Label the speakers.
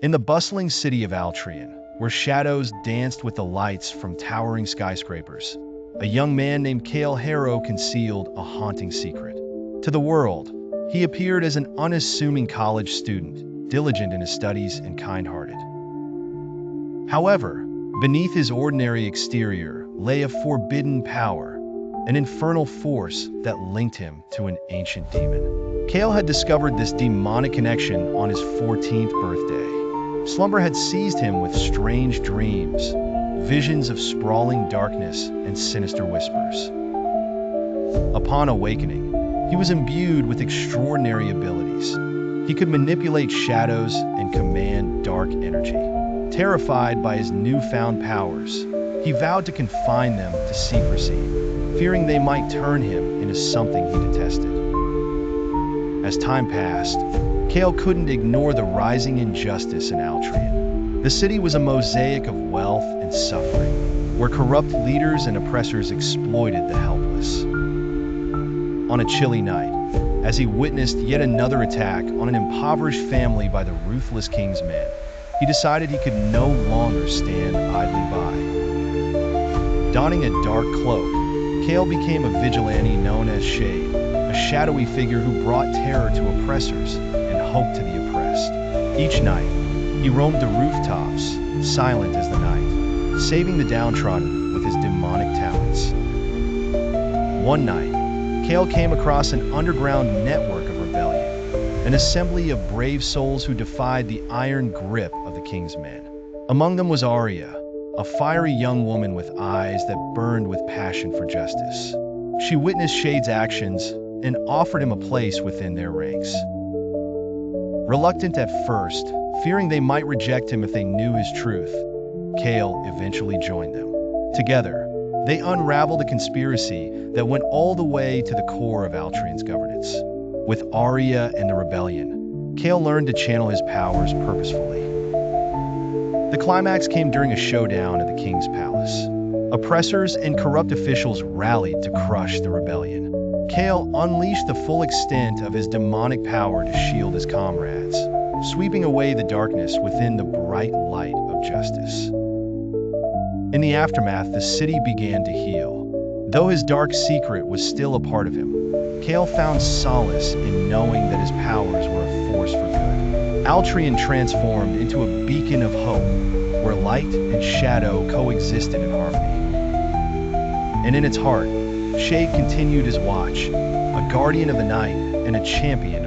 Speaker 1: In the bustling city of Altrion, where shadows danced with the lights from towering skyscrapers, a young man named Cale Harrow concealed a haunting secret. To the world, he appeared as an unassuming college student, diligent in his studies and kind-hearted. However, beneath his ordinary exterior lay a forbidden power, an infernal force that linked him to an ancient demon. Cale had discovered this demonic connection on his 14th birthday. Slumber had seized him with strange dreams, visions of sprawling darkness and sinister whispers. Upon awakening, he was imbued with extraordinary abilities. He could manipulate shadows and command dark energy. Terrified by his newfound powers, he vowed to confine them to secrecy, fearing they might turn him into something he detested. As time passed, Cale couldn't ignore the rising injustice in Altrion. The city was a mosaic of wealth and suffering, where corrupt leaders and oppressors exploited the helpless. On a chilly night, as he witnessed yet another attack on an impoverished family by the ruthless king's men, he decided he could no longer stand idly by. Donning a dark cloak, Cale became a vigilante known as Shade, a shadowy figure who brought terror to oppressors and hope to the oppressed. Each night, he roamed the rooftops, silent as the night, saving the downtrodden with his demonic talents. One night, Cale came across an underground network of rebellion, an assembly of brave souls who defied the iron grip of the king's men. Among them was Arya, a fiery young woman with eyes that burned with passion for justice. She witnessed Shade's actions and offered him a place within their ranks. Reluctant at first, fearing they might reject him if they knew his truth, Cale eventually joined them. Together, they unraveled a conspiracy that went all the way to the core of Altrion's governance. With Arya and the rebellion, Cale learned to channel his powers purposefully. The climax came during a showdown at the king's palace. Oppressors and corrupt officials rallied to crush the rebellion. Cale unleashed the full extent of his demonic power to shield his comrades, sweeping away the darkness within the bright light of justice. In the aftermath, the city began to heal. Though his dark secret was still a part of him, Cale found solace in knowing that his powers were a force for good. Altrion transformed into a beacon of hope, where light and shadow coexisted in harmony. And in its heart, Shade continued his watch, a guardian of the night and a champion